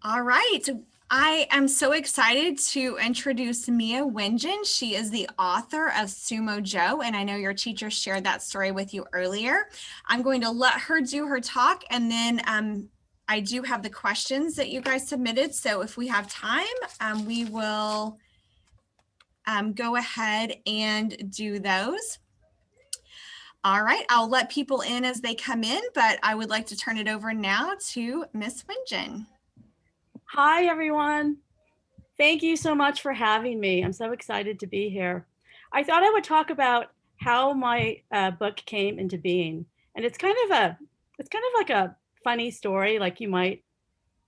All right. I am so excited to introduce Mia Wenjen. She is the author of Sumo Joe, and I know your teacher shared that story with you earlier. I'm going to let her do her talk, and then I do have the questions that you guys submitted. So if we have time, we will go ahead and do those. All right, I'll let people in as they come in, but I would like to turn it over now to Miss Wenjen. Hi, everyone. Thank you so much for having me. I'm so excited to be here. I thought I would talk about how my book came into being, and it's kind of like a funny story. Like you might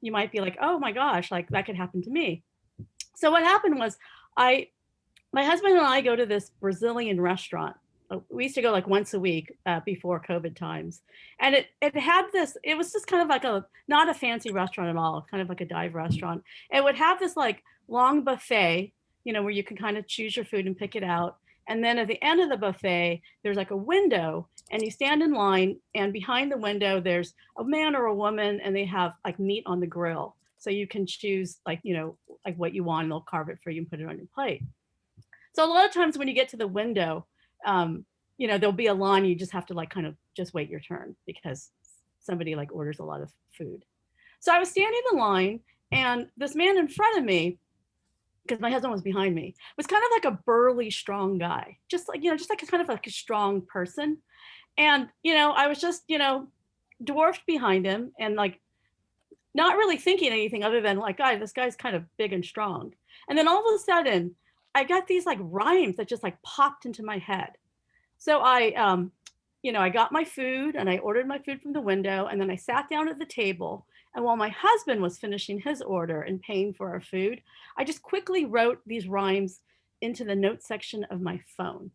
be like, oh my gosh, like that could happen to me. So what happened was, I my husband and I go to this Brazilian restaurant. We used to go like once a week before COVID times, and it had this. It was just kind of like a not a fancy restaurant at all, kind of like a dive restaurant. It would have this like long buffet, where you can kind of choose your food and pick it out. And then at the end of the buffet, there's like a window, and you stand in line, and behind the window, there's a man or a woman, and they have like meat on the grill. So you can choose like what you want, and they'll carve it for you and put it on your plate. So a lot of times when you get to the window, there'll be a line. You just have to like kind of just wait your turn because somebody like orders a lot of food. So I was standing in line, and this man in front of me, because my husband was behind me, was kind of like a burly, strong guy, just like a kind of like a strong person. And I was just dwarfed behind him, and like not really thinking anything other than like, God, this guy's kind of big and strong. And then all of a sudden, I got these like rhymes that just like popped into my head. So I got my food, and I ordered my food from the window, and then I sat down at the table. And while my husband was finishing his order and paying for our food, I just quickly wrote these rhymes into the notes section of my phone.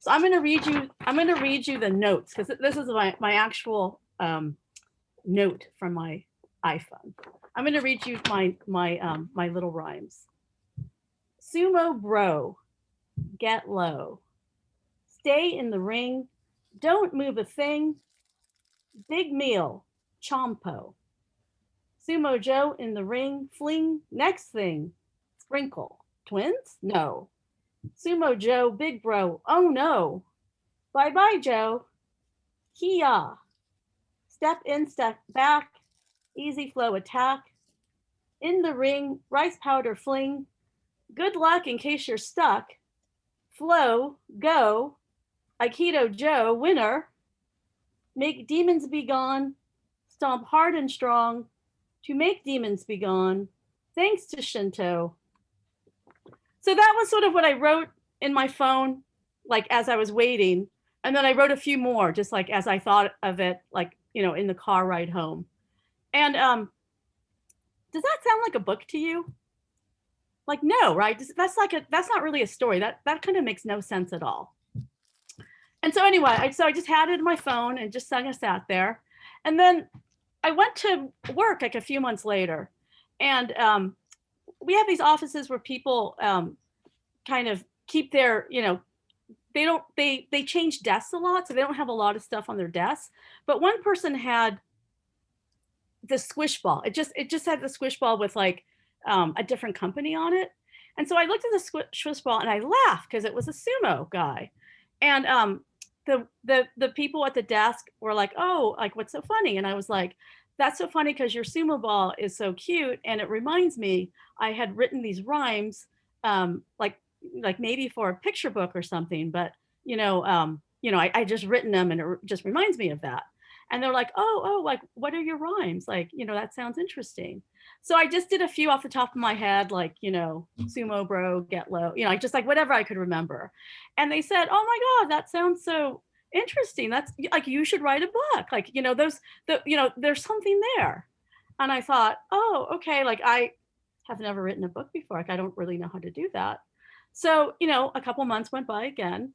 So I'm going to read you the notes, because this is my actual note from my iPhone. I'm going to read you my little rhymes. Sumo bro, get low. Stay in the ring. Don't move a thing. Big meal, chompo. Sumo Joe in the ring. Fling. Next thing. Sprinkle. Twins? No. Sumo Joe, big bro. Oh no. Bye bye, Joe. Kia. Step in, step back. Easy flow attack. In the ring. Rice powder fling. Good luck in case you're stuck. Flow. Go. Aikido Joe, winner. Make demons be gone. Stomp hard and strong. To make demons be gone. Thanks to Shinto. So that was sort of what I wrote in my phone, like as I was waiting. And then I wrote a few more, just like as I thought of it, like, in the car ride home. And does that sound like a book to you? Like, no, right? That's not really a story. That kind of makes no sense at all. And so anyway, I just had it in my phone and just kind of sat there. And then I went to work like a few months later. And we have these offices where people kind of keep their, they change desks a lot. So they don't have a lot of stuff on their desks. But one person had the squish ball. It just had the squish ball with like a different company on it. And so I looked at the squish ball and I laughed because it was a sumo guy. And the people at the desk were like, oh, like, what's so funny? And I was like, that's so funny because your sumo ball is so cute. And it reminds me, I had written these rhymes, like maybe for a picture book or something, but I just written them, and it just reminds me of that. And they're like, oh, like, what are your rhymes? Like, that sounds interesting. So I just did a few off the top of my head, like, sumo bro, get low, just like whatever I could remember. And they said, oh my God, that sounds so interesting. That's like, you should write a book. Like, there's something there. And I thought, oh, okay. Like, I have never written a book before. Like, I don't really know how to do that. So, a couple months went by again,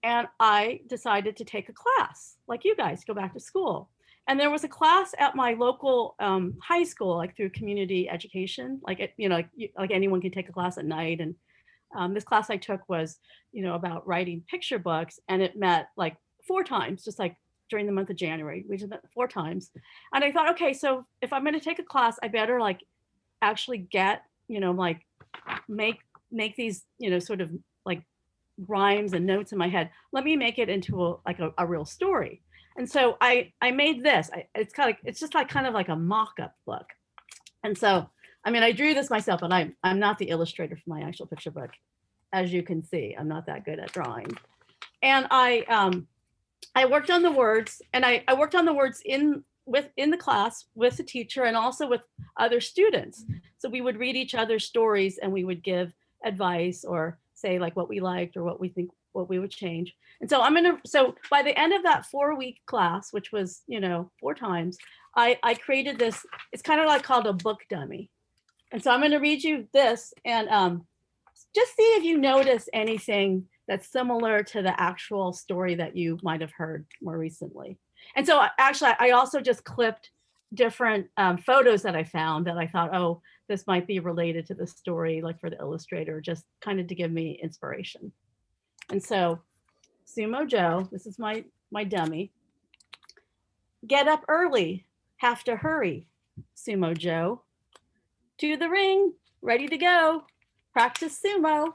and I decided to take a class, like you guys, go back to school. And there was a class at my local high school, like through community education, like like anyone can take a class at night. And this class I took was, about writing picture books, and it met like 4 times, just like during the month of January. We just met 4 times, and I thought, okay, so if I'm going to take a class, I better like actually get, like make these, sort of like rhymes and notes in my head. Let me make it into a real story. And so I made this. It's just like kind of like a mock-up book. And so, I mean, I drew this myself, but I'm not the illustrator for my actual picture book. As you can see, I'm not that good at drawing. And I worked on the words, and I worked on the words in the class with the teacher and also with other students. So we would read each other's stories and we would give advice or say like what we liked or what we think, what we would change. And so so by the end of that 4-week class, which was, 4 times, I created this, it's kind of like called a book dummy. And so I'm going to read you this and just see if you notice anything that's similar to the actual story that you might have heard more recently. And so actually, I also just clipped different photos that I found that I thought, oh, this might be related to the story, like for the illustrator, just kind of to give me inspiration. And so Sumo Joe, this is my dummy. Get up early, have to hurry, Sumo Joe. To the ring, ready to go, practice sumo.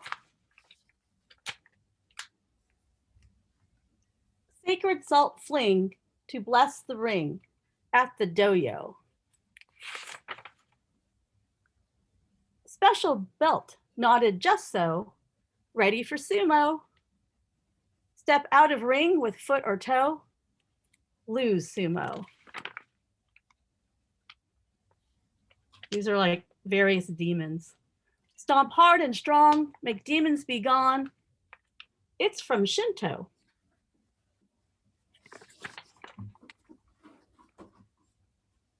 Sacred salt fling to bless the ring at the doyo. Special belt knotted just so, ready for sumo. Step out of ring with foot or toe, lose sumo. These are like various demons. Stomp hard and strong, make demons be gone. It's from Shinto.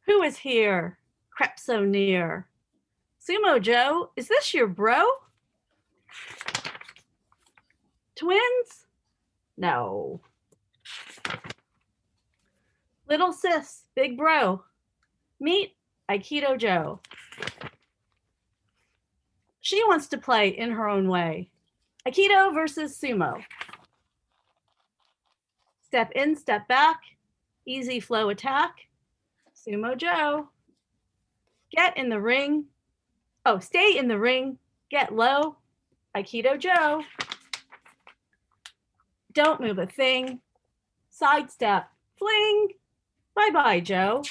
Who is here? Crept so near. Sumo Joe, is this your bro? Twins? No. Little sis, big bro. Meet Aikido Joe. She wants to play in her own way. Aikido versus sumo. Step in, step back, easy flow attack. Sumo Joe. Get in the ring. Oh, stay in the ring. Get low. Aikido Joe. Don't move a thing. Sidestep. Fling. Bye-bye, Joe.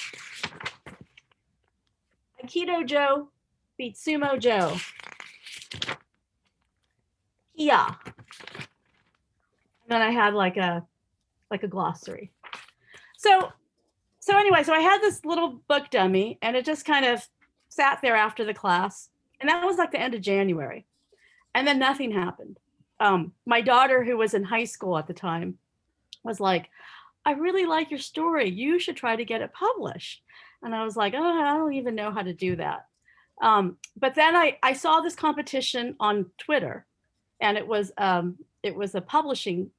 Aikido Joe beats Sumo Joe. Yeah. And then I had like a glossary. So anyway, so I had this little book dummy and it just kind of sat there after the class. And that was like the end of January. And then nothing happened. My daughter, who was in high school at the time, was like, I really like your story. You should try to get it published. And I was like, oh, I don't even know how to do that. But then I saw this competition on Twitter, and it was a publishing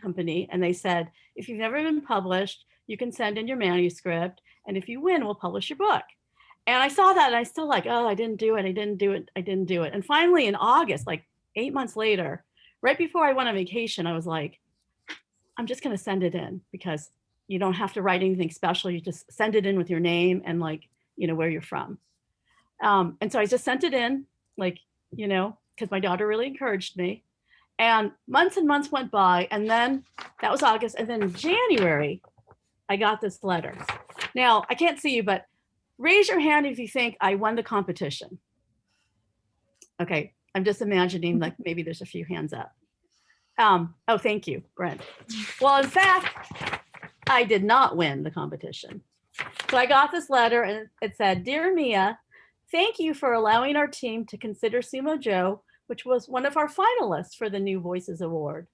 company. And they said, if you've never been published, you can send in your manuscript. And if you win, we'll publish your book. And I saw that and I still like, oh, I didn't do it. And finally in August, like 8 months later, right before I went on vacation, I was like, I'm just going to send it in because you don't have to write anything special. You just send it in with your name and like, where you're from. And so I just sent it in, like, because my daughter really encouraged me. And months went by. And then that was August. And then in January, I got this letter. Now, I can't see you, but raise your hand if you think I won the competition. Okay, I'm just imagining like maybe there's a few hands up. Oh, thank you, Brent. Well, in fact, I did not win the competition. So I got this letter and it said, Dear Mia, thank you for allowing our team to consider Sumo Joe, which was one of our finalists for the New Voices Award.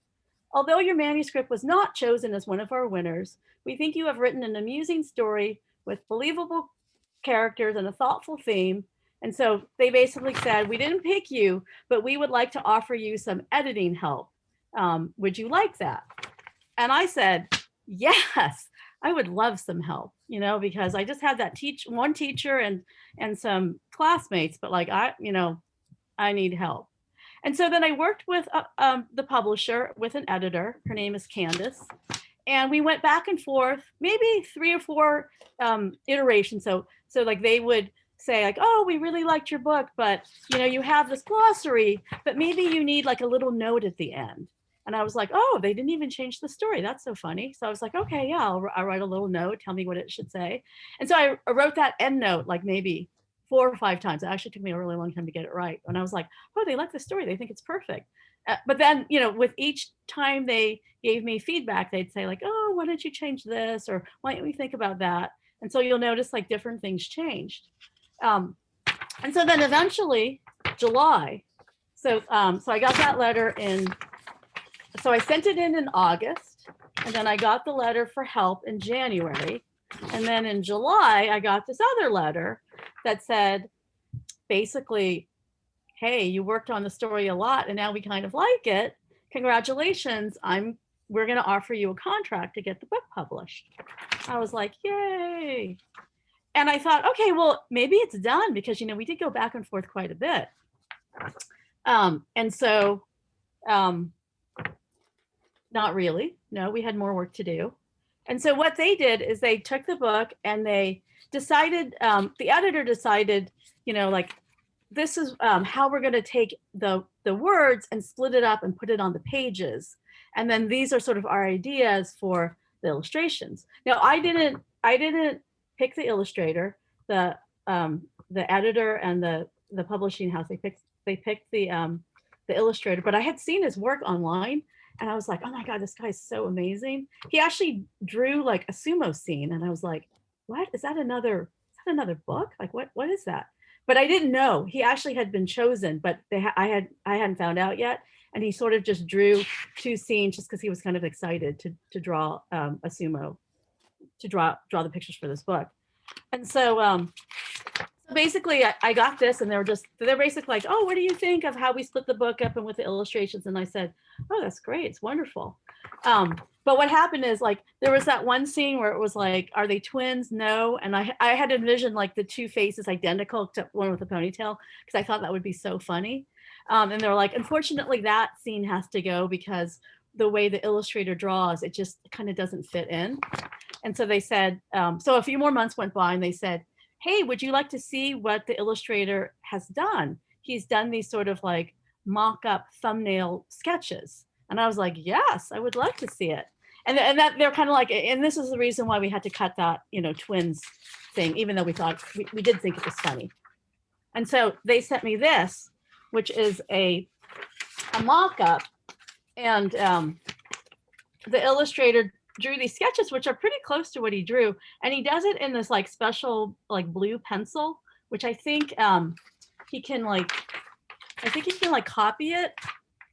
Although your manuscript was not chosen as one of our winners, we think you have written an amusing story with believable characters and a thoughtful theme. And so they basically said, we didn't pick you, but we would like to offer you some editing help. Would you like that? And I said, yes, I would love some help, because I just had that one teacher and some classmates, but like, I need help. And so then I worked with the publisher, with an editor. Her name is Candace. And we went back and forth, maybe 3 or 4 iterations. So like they would say like, oh, we really liked your book, but you have this glossary, but maybe you need like a little note at the end. And I was like, oh, they didn't even change the story. That's so funny. So I was like, okay, yeah, I'll write a little note, tell me what it should say. And so I wrote that end note like maybe 4 or 5 times. It actually took me a really long time to get it right. And I was like, oh, they like the story. They think it's perfect. But then, with each time they gave me feedback, they'd say like, oh, why don't you change this? Or why don't we think about that? And so you'll notice like different things changed. And so then eventually July. So I got that letter in. So I sent it in August, and then I got the letter for help in January. And then in July, I got this other letter that said, basically, hey, you worked on the story a lot and now we kind of like it. Congratulations. We're going to offer you a contract to get the book published. I was like, yay. And I thought, okay, well, maybe it's done because, we did go back and forth quite a bit. And so, not really. No, we had more work to do. And so what they did is they took the book and they decided, the editor decided, like, this is how we're going to take the words and split it up and put it on the pages. And then these are sort of our ideas for the illustrations. Now, I didn't pick the illustrator. The editor and the publishing house, they picked the illustrator, but I had seen his work online. And I was like, oh my God, this guy is so amazing. He actually drew like a sumo scene. And I was like, what? Is that another book? Like, what is that? But I didn't know. He actually had been chosen, but I hadn't found out yet. And he sort of just drew 2 scenes just because he was kind of excited to draw a sumo, to draw the pictures for this book. And so basically I got this and they're basically like, oh, what do you think of how we split the book up and with the illustrations? And I said, oh, that's great. It's wonderful. But what happened is like, there was that one scene where it was like, are they twins? No. And I had envisioned like the 2 faces identical except one with a ponytail because I thought that would be so funny. And they're like, unfortunately, that scene has to go because the way the illustrator draws, it just kind of doesn't fit in. And so they said, so a few more months went by and they said, hey, would you like to see what the illustrator has done? He's done these sort of like mock-up thumbnail sketches. And I was like, yes, I would love to see it. And that they're kind of like, and this is the reason why we had to cut that, twins thing, even though we thought, we did think it was funny. And so they sent me this, which is a mock-up. And the illustrator drew these sketches, which are pretty close to what he drew. And he does it in this like special like blue pencil, which I think he can like copy it.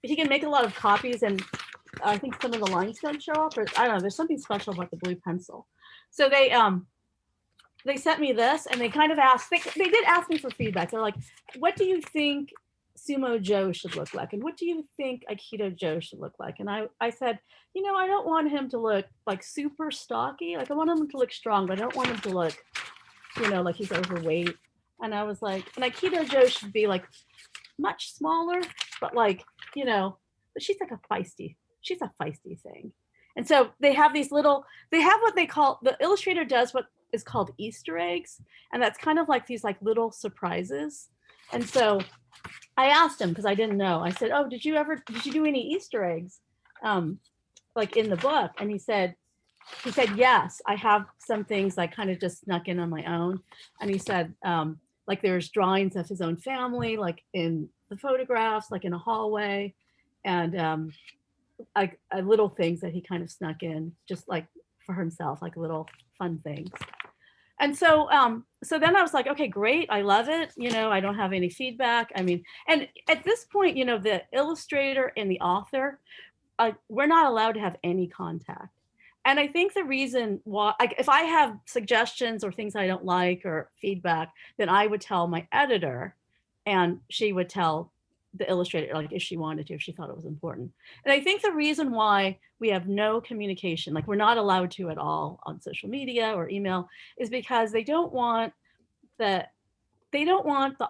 He can make a lot of copies and I think some of the lines don't show up, or I don't know, there's something special about the blue pencil. So they sent me this and they kind of asked, they did ask me for feedback. They're like, what do you think Sumo Joe should look like? And what do you think Aikido Joe should look like? And I said, I don't want him to look like super stocky. Like I want him to look strong, but I don't want him to look, like he's overweight. And I was like, and Aikido Joe should be like much smaller, but like, but she's a feisty thing. And so they have what they call, the illustrator does what is called Easter eggs. And that's kind of like these like little surprises. And so I asked him because I didn't know. I said, oh, did you do any Easter eggs like in the book? And he said, yes, I have some things I kind of just snuck in on my own. And he said, like there's drawings of his own family, like in the photographs, like in a hallway, and like little things that he kind of snuck in just like for himself, like little fun things. And so then I was like, okay, great. I love it. I don't have any feedback. I mean, and at this point, the illustrator and the author, we're not allowed to have any contact. And I think the reason why, like, if I have suggestions or things I don't like or feedback, then I would tell my editor and she would tell the illustrator, like if she wanted to, if she thought it was important. And I think the reason why we have no communication, like we're not allowed to at all on social media or email, is because they don't want the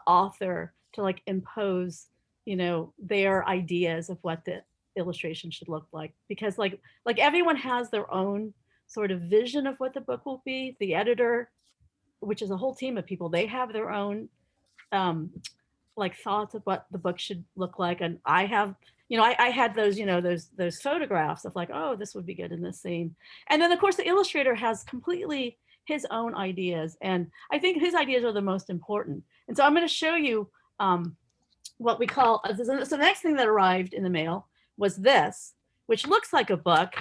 author to like impose, their ideas of what the illustration should look like, because like everyone has their own sort of vision of what the book will be. The editor which is a whole team of people, they have their own um, like thoughts of what the book should look like. And I have, I had those, those photographs of like, oh, this would be good in this scene. And then of course the illustrator has completely his own ideas. And I think his ideas are the most important. And so I'm going to show you what we call, so the next thing that arrived in the mail was this, which looks like a book,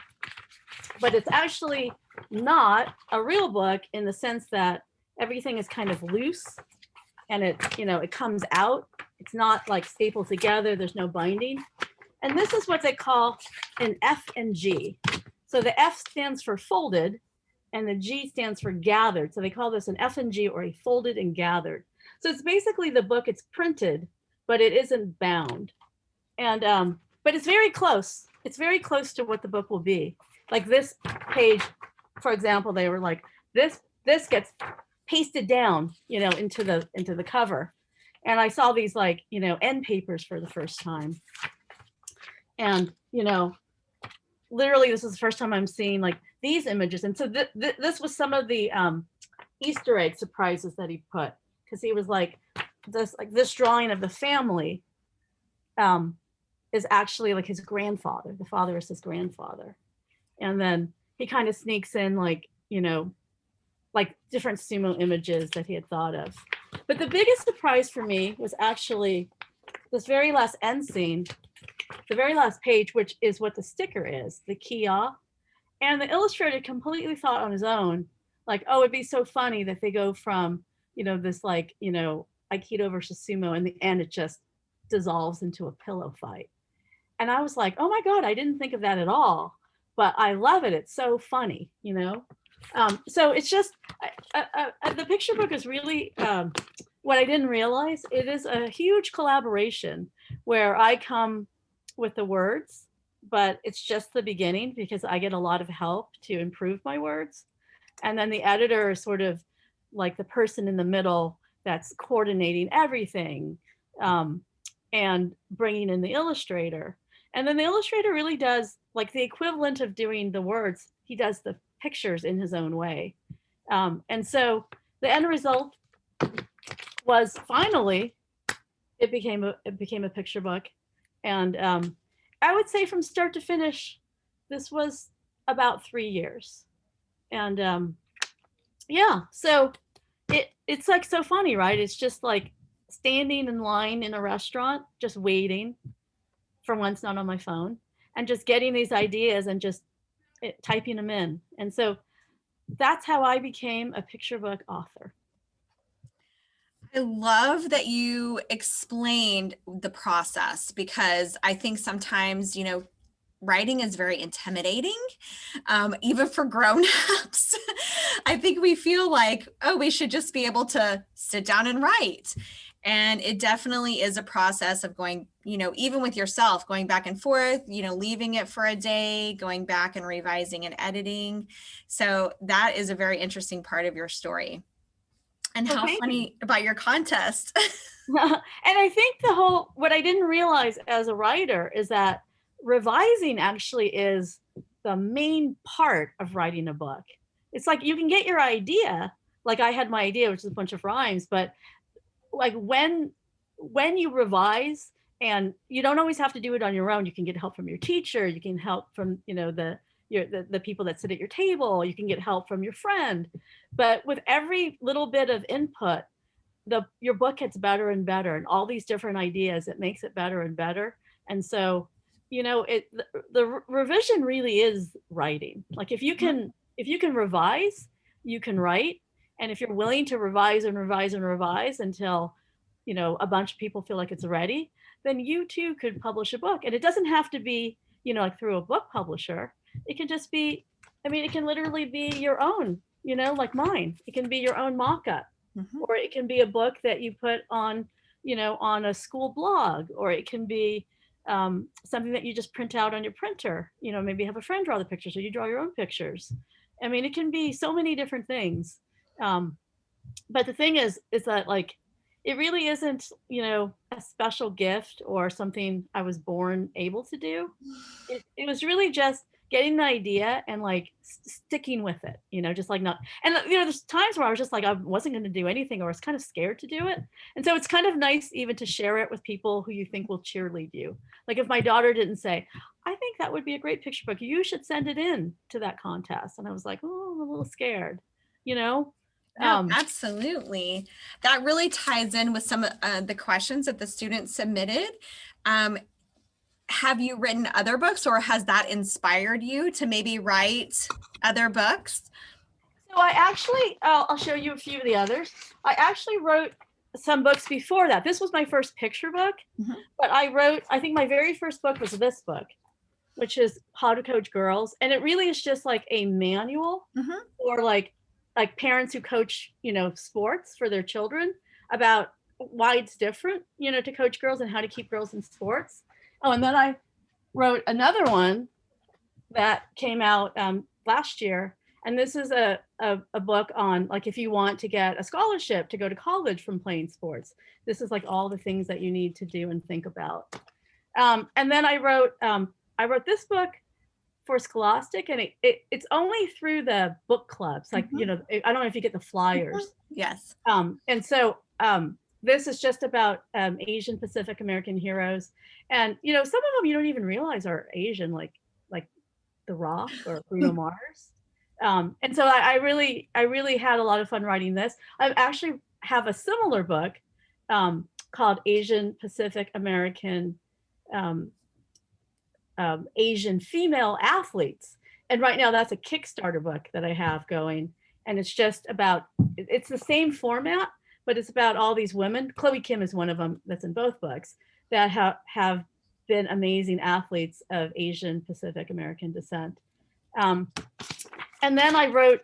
but it's actually not a real book in the sense that everything is kind of loose and it comes out. It's not like stapled together. There's no binding. And this is what they call an F and G. So the F stands for folded and the G stands for gathered. So they call this an F and G, or a folded and gathered. So it's basically the book, it's printed, but it isn't bound. And but it's very close. It's very close to what the book will be. Like this page, for example, they were like, this gets pasted down, into the cover. And I saw these like, end papers for the first time. And, literally this is the first time I'm seeing like these images. And so this was some of the Easter egg surprises that he put, because he was like this drawing of the family is actually like his grandfather. The father is his grandfather. And then he kind of sneaks in like, like different sumo images that he had thought of. But the biggest surprise for me was actually this very last end scene, the very last page, which is what the sticker is, the Kia. And the illustrator completely thought on his own, like, oh, it'd be so funny that they go from, this like, Aikido versus sumo, and in the end it just dissolves into a pillow fight. And I was like, oh my God, I didn't think of that at all. But I love it. It's so funny, So it's just, the picture book is really, what I didn't realize, it is a huge collaboration where I come with the words, but it's just the beginning because I get a lot of help to improve my words. And then the editor is sort of like the person in the middle that's coordinating everything and bringing in the illustrator. And then the illustrator really does like the equivalent of doing the words. He does the pictures in his own way. And so the end result was finally, it became a picture book. And I would say from start to finish, this was about 3 years. And yeah, so it's like so funny, right? It's just like standing in line in a restaurant, just waiting for once, not on my phone, and just getting these ideas and just typing them in. And so that's how I became a picture book author. I love that you explained the process, because I think sometimes, writing is very intimidating, even for grown-ups. I think we feel like, oh, we should just be able to sit down and write. And it definitely is a process of going, even with yourself, going back and forth, leaving it for a day, going back and revising and editing. So that is a very interesting part of your story. And how funny about your contest. And I think what I didn't realize as a writer is that revising actually is the main part of writing a book. It's like you can get your idea, like I had my idea, which is a bunch of rhymes, but like when you revise, and you don't always have to do it on your own, you can get help from your teacher, you can help from the people that sit at your table, you can get help from your friend. But with every little bit of input, your book gets better and better, and all these different ideas, it makes it better and better. And so the revision really is writing. Like if you can revise, you can write. And if you're willing to revise and revise and revise until, a bunch of people feel like it's ready, then you too could publish a book. And it doesn't have to be, like through a book publisher. It can just be, it can literally be your own, like mine. It can be your own mock-up, or it can be a book that you put on, on a school blog, or it can be something that you just print out on your printer. Maybe have a friend draw the pictures, or you draw your own pictures. It can be so many different things. But the thing is that like, it really isn't, a special gift or something I was born able to do. It was really just, getting the idea and like sticking with it, just like not, and there's times where I was just like, I wasn't going to do anything or I was kind of scared to do it. And so it's kind of nice even to share it with people who you think will cheerlead you. Like if my daughter didn't say, I think that would be a great picture book, you should send it in to that contest. And I was like, oh, I'm a little scared, you know? No, absolutely. That really ties in with some of the questions that the students submitted. Have you written other books, or has that inspired you to maybe write other books? So I actually, I'll show you a few of the others. I actually wrote some books before that. This was my first picture book, but I think my very first book was this book, which is How to Coach Girls. And it really is just like a manual for like parents who coach, sports for their children, about why it's different, to coach girls and how to keep girls in sports. Oh, and then I wrote another one that came out last year. And this is a book on like, if you want to get a scholarship to go to college from playing sports, this is like all the things that you need to do and think about. And then I wrote this book for Scholastic, and it's only through the book clubs. Like, I don't know if you get the flyers. Yes. And so this is just about Asian Pacific American heroes. And, some of them you don't even realize are Asian, like The Rock or Bruno Mars. And so I really had a lot of fun writing this. I actually have a similar book called Asian Pacific American Asian female athletes. And right now that's a Kickstarter book that I have going. And it's just about, it's the same format, but it's about all these women. Chloe Kim is one of them that's in both books, that have been amazing athletes of Asian Pacific American descent. And then I wrote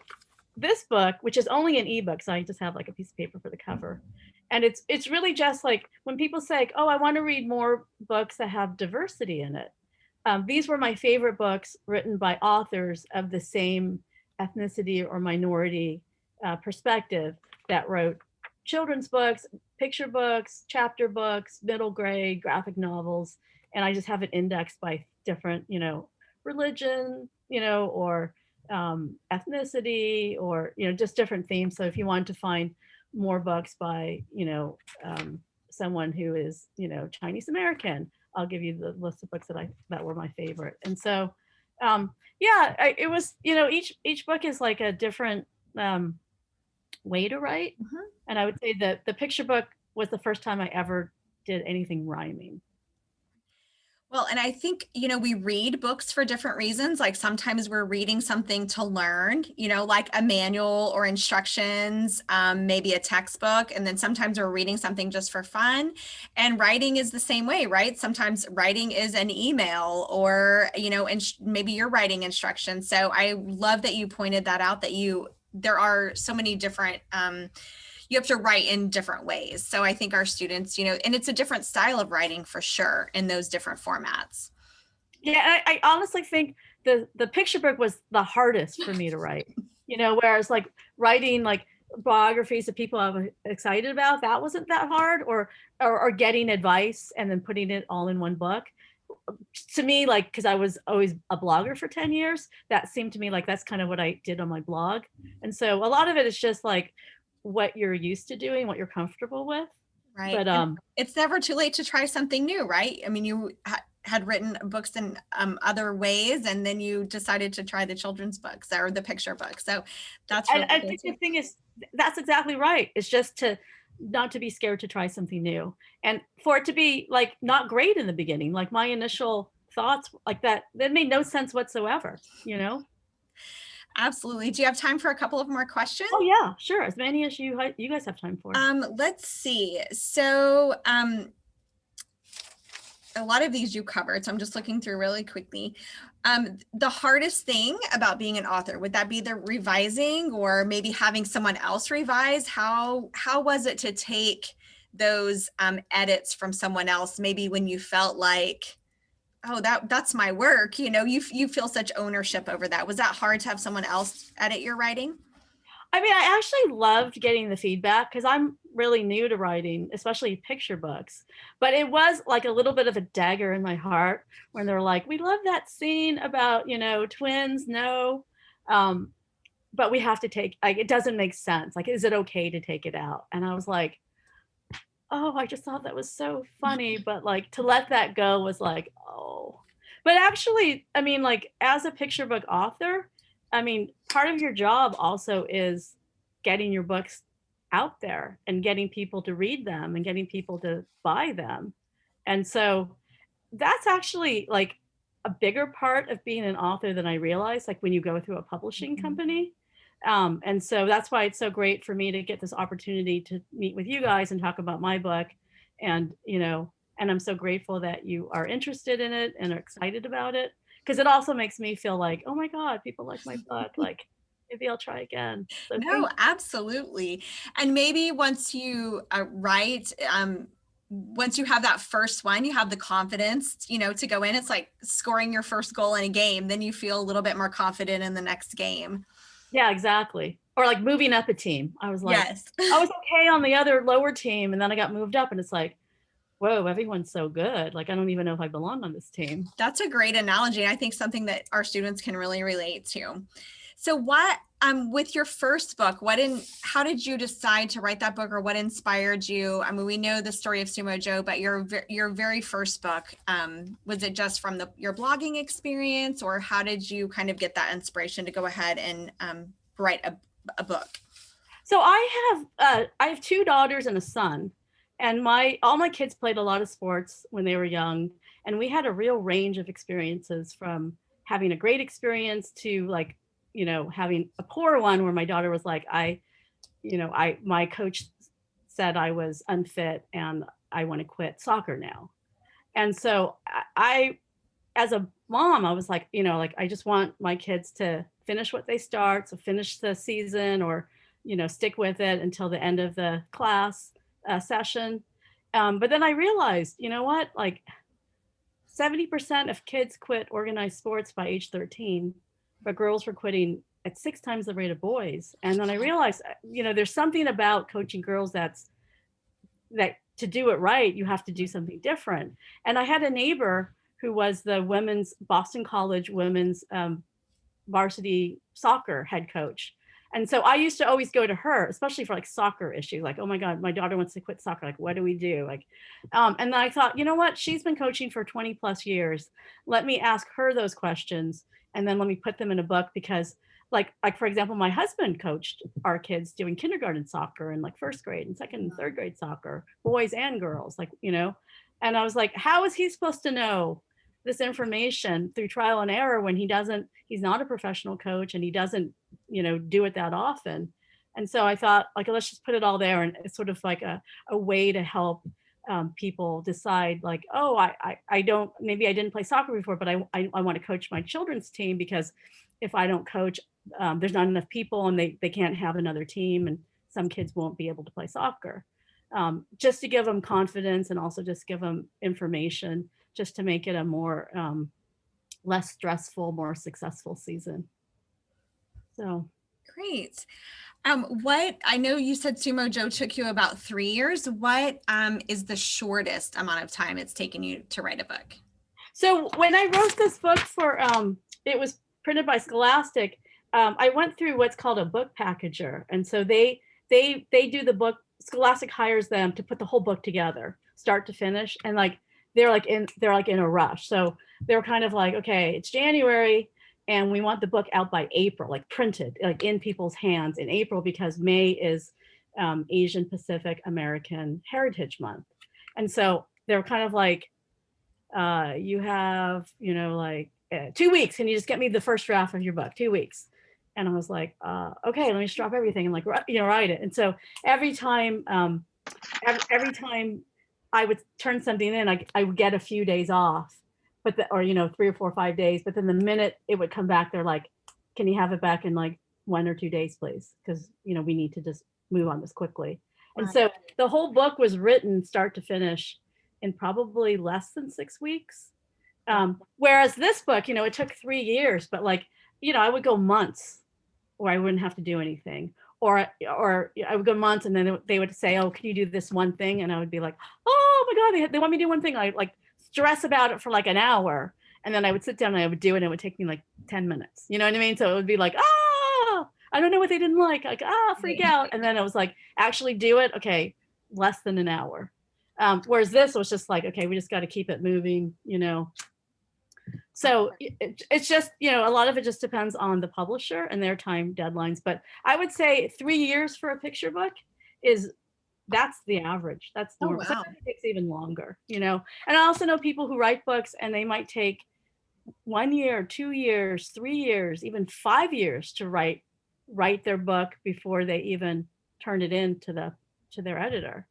this book, which is only an ebook, so I just have like a piece of paper for the cover. And it's really just like when people say, oh, I want to read more books that have diversity in it. These were my favorite books written by authors of the same ethnicity or minority perspective that wrote children's books, picture books, chapter books, middle grade, graphic novels. And I just have it indexed by different, religion, or ethnicity, or, just different themes. So if you want to find more books by, someone who is, Chinese American, I'll give you the list of books that were my favorite. And so, it was, each book is like a different way to write. And I would say that the picture book was the first time I ever did anything rhyming. Well, and I think, we read books for different reasons. Like sometimes we're reading something to learn, like a manual or instructions, maybe a textbook. And then sometimes we're reading something just for fun. And writing is the same way, right? Sometimes writing is an email or, maybe you're writing instructions. So I love that you pointed that out, that there are so many different, you have to write in different ways. So I think our students, and it's a different style of writing for sure in those different formats. Yeah, I honestly think the picture book was the hardest for me to write, whereas like writing like biographies of people I'm excited about, that wasn't that hard, or getting advice and then putting it all in one book. To me, like, because I was always a blogger for 10 years, that seemed to me like that's kind of what I did on my blog. And so a lot of it is just like what you're used to doing, what you're comfortable with. Right. But it's never too late to try something new, right? I mean, you had written books in other ways, and then you decided to try the children's books or the picture book. So that's really I think the thing is, that's exactly right. It's just to not to be scared to try something new, and for it to be like not great in the beginning. Like my initial thoughts like that made no sense whatsoever, Absolutely. Do you have time for a couple of more questions? Oh yeah, sure. As many as you guys have time for. Let's see. So a lot of these you covered, so I'm just looking through really quickly. The hardest thing about being an author, would that be the revising, or maybe having someone else revise? How was it to take those edits from someone else, maybe when you felt like, oh, that's my work, you feel such ownership over that? Was that hard to have someone else edit your writing? I mean, I actually loved getting the feedback because I'm really new to writing, especially picture books. But it was like a little bit of a dagger in my heart when they're like, "We love that scene about, twins, no, um, but we have to take like it doesn't make sense. Like, is it okay to take it out?" And I was like, "Oh, I just thought that was so funny." But like to let that go was like, oh. But actually, I mean, like as a picture book author, I mean, part of your job also is getting your books out there and getting people to read them and getting people to buy them. And so that's actually like a bigger part of being an author than I realized, like when you go through a publishing company. And so that's why it's so great for me to get this opportunity to meet with you guys and talk about my book. And, and I'm so grateful that you are interested in it and are excited about it. Because it also makes me feel like, oh my God, people like my book. Like maybe I'll try again. So No, thank absolutely. And maybe once you write, once you have that first one, you have the confidence, to go in. It's like scoring your first goal in a game. Then you feel a little bit more confident in the next game. Yeah, exactly. Or like moving up a team. I was like, Yes. I was okay on the other lower team, and then I got moved up, and it's like, whoa, everyone's so good. Like, I don't even know if I belong on this team. That's a great analogy. I think something that our students can really relate to. So what with your first book, how did you decide to write that book, or what inspired you? I mean, we know the story of Sumo Joe, but your very first book, was it just from your blogging experience, or how did you kind of get that inspiration to go ahead and write a book? So I have two daughters and a son, and all my kids played a lot of sports when they were young, and we had a real range of experiences from having a great experience to like, having a poor one where my daughter was like, my coach said I was unfit and I want to quit soccer now. And so as a mom, I was like, like I just want my kids to finish what they start, so finish the season or, stick with it until the end of the class session. But then I realized, you know what, like 70% of kids quit organized sports by age 13, but girls were quitting at 6 times the rate of boys. And then I realized, there's something about coaching girls that to do it right, you have to do something different. And I had a neighbor who was the Boston College women's varsity soccer head coach. And so I used to always go to her, especially for like soccer issues, like, oh my God, my daughter wants to quit soccer. Like, what do we do? Like, and then I thought, you know what? She's been coaching for 20 plus years. Let me ask her those questions and then let me put them in a book because like for example, my husband coached our kids doing kindergarten soccer and like first grade and second and third grade soccer, boys and girls, like, and I was like, how is he supposed to know this information through trial and error when he's not a professional coach and he doesn't, do it that often. And so I thought like, let's just put it all there. And it's sort of like a way to help people decide like, oh, I don't, maybe I didn't play soccer before, but I want to coach my children's team because if I don't coach, there's not enough people and they can't have another team and some kids won't be able to play soccer. Just to give them confidence and also just give them information just to make it a more less stressful, more successful season. So Great. What I know you said Sumo Joe took you about 3 years. What is the shortest amount of time it's taken you to write a book? So when I wrote this book for it was printed by Scholastic, I went through what's called a book packager, and so they do the book. Scholastic hires them to put the whole book together, start to finish, and like they're like in a rush. So they're kind of like, okay, it's January, and we want the book out by April, like printed, like in people's hands in April because May is Asian Pacific American Heritage Month, and so they're kind of like, you have, 2 weeks. Can you just get me the first draft of your book? 2 weeks. And I was like, okay, let me just drop everything and like, write it. And so every time I would turn something in, I would get a few days off, but 3 or 4 or 5 days. But then the minute it would come back, they're like, can you have it back in like 1 or 2 days, please? Because, we need to just move on this quickly. And so the whole book was written start to finish in probably less than 6 weeks. Whereas this book, it took 3 years, but like, I would go months where I wouldn't have to do anything. or I would go months and then they would say, oh, can you do this one thing? And I would be like, oh my God, they want me to do one thing. I like stress about it for like an hour. And then I would sit down and I would do it. And it would take me like 10 minutes. You know what I mean? So it would be like, I don't know what they didn't like, freak out. And then it was like, actually do it. Okay, less than an hour. Whereas this was just like, okay, we just got to keep it moving, you know. So it's just, you know, a lot of it just depends on the publisher and their time deadlines. But I would say 3 years for a picture book that's the average. That's normal. wow. Sometimes it takes even longer, you know. And I also know people who write books and they might take 1 year, 2 years, 3 years, even 5 years to write their book before they even turn it in to their editor.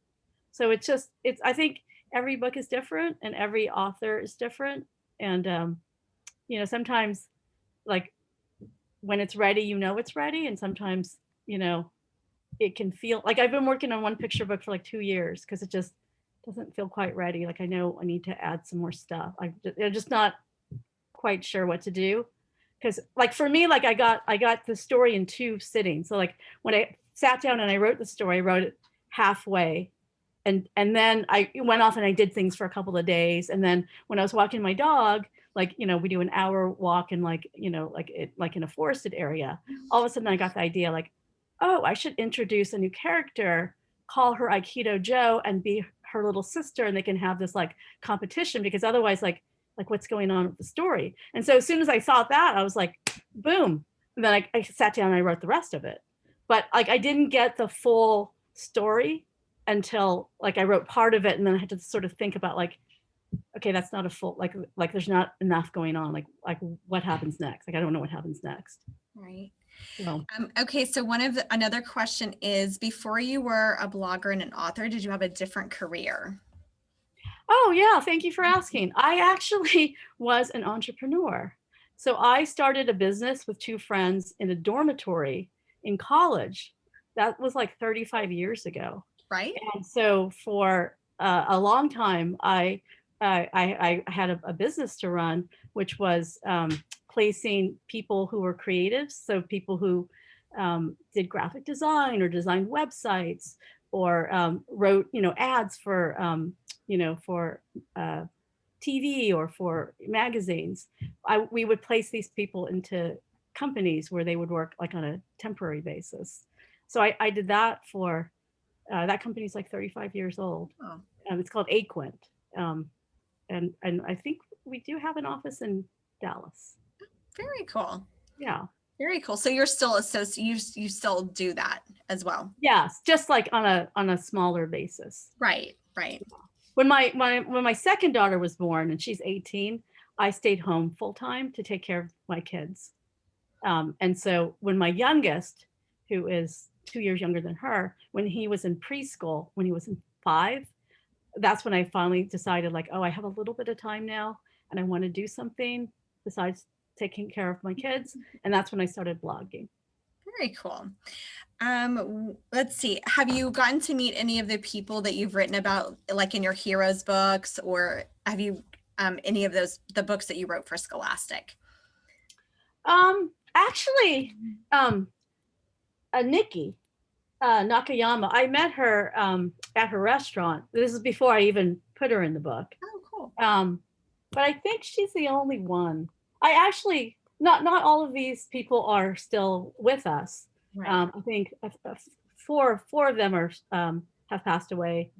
So I think every book is different and every author is different. And, you know, sometimes like when it's ready, you know, it's ready. And sometimes, you know, it can feel like I've been working on one picture book for like 2 years because it just doesn't feel quite ready. Like I know I need to add some more stuff. I'm just not quite sure what to do. Because like for me, like I got the story in 2 sittings. So like when I sat down and I wrote the story, I wrote it halfway. And then I went off and I did things for a couple of days. And then when I was walking my dog, like, you know, we do an hour walk in like, you know, like in a forested area. All of a sudden I got the idea like, oh, I should introduce a new character, call her Aikido Joe and be her little sister. And they can have this like competition because otherwise like what's going on with the story. And so as soon as I thought that, I was like, boom. And then I sat down and I wrote the rest of it. But like, I didn't get the full story until like I wrote part of it. And then I had to sort of think about like, okay, that's not a full, like there's not enough going on. Like what happens next? Like, I don't know what happens next. Right. So. Okay. So another question is, before you were a blogger and an author, did you have a different career? Oh yeah, thank you for asking. I actually was an entrepreneur. So I started a business with 2 friends in a dormitory in college. That was like 35 years ago. Right. And so for a long time, I had a business to run, which was placing people who were creatives. So people who did graphic design or designed websites or wrote, you know, ads for, you know, for TV or for magazines. We would place these people into companies where they would work like on a temporary basis. So I did that for, that company's like 35 years old. Oh. It's called Aquint. And I think we do have an office in Dallas. Very cool. Yeah. Very cool. So you're still you still do that as well. Yes, just like on a smaller basis. Right. Right. When my second daughter was born and she's 18, I stayed home full time to take care of my kids. And so when my youngest, who is 2 years younger than her, when he was in preschool, when he was in 5, that's when I finally decided like, oh, I have a little bit of time now and I want to do something besides taking care of my kids. And that's when I started blogging. Very cool. Let's see. Have you gotten to meet any of the people that you've written about, like in your heroes books, or have you any of the books that you wrote for Scholastic? Actually, Nikki Nakayama, I met her at her restaurant. This is before I even put her in the book. Oh, cool. But I think she's the only one. I actually, not all of these people are still with us. Right. I think four of them are have passed away.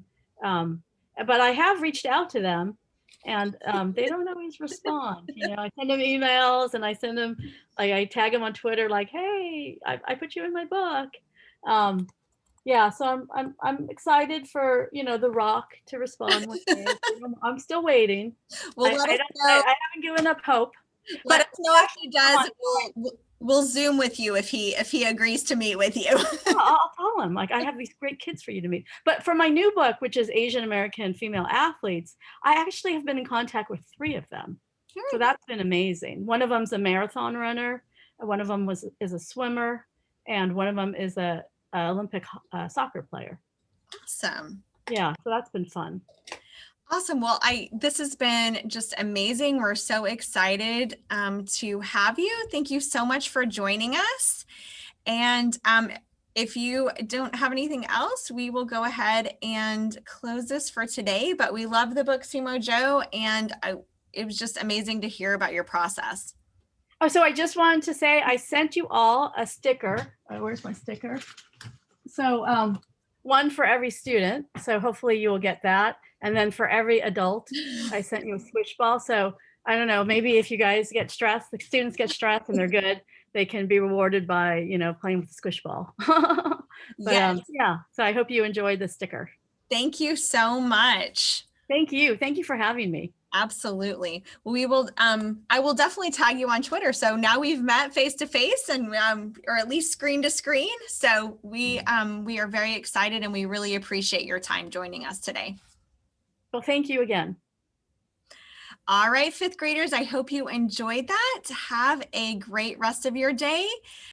But I have reached out to them, and they don't always respond. You know, I send them emails, and I send them, like, I tag them on Twitter, like, "Hey, I put you in my book." Yeah, so I'm excited for, you know, The Rock to respond with me. I'm still waiting. Well, I haven't given up hope. Let us know if he does. We'll Zoom with you if he agrees to meet with you. I'll tell him, like, I have these great kids for you to meet. But for my new book, which is Asian American female athletes, I actually have been in contact with 3 of them. Sure. So that's been amazing. One of them's a marathon runner. One of them is a swimmer, and one of them is a Olympic soccer player. Awesome. Yeah, so that's been fun. Awesome. Well, this has been just amazing. We're so excited to have you. Thank you so much for joining us. And If you don't have anything else, we will go ahead and close this for today. But we love the book Sumo Joe, and it was just amazing to hear about your process. Oh, so I just wanted to say I sent you all a sticker. Where's my sticker? So one for every student. So hopefully you will get that. And then for every adult, I sent you a squish ball. So I don't know, maybe if you guys get stressed, the students get stressed and they're good, they can be rewarded by, playing with the squish ball. Yes. Yeah, so I hope you enjoyed the sticker. Thank you so much. Thank you. Thank you for having me. Absolutely. We will, I will definitely tag you on Twitter. So now we've met face to face and, or at least screen to screen. So we are very excited and we really appreciate your time joining us today. Well, thank you again. All right, fifth graders, I hope you enjoyed that. Have a great rest of your day.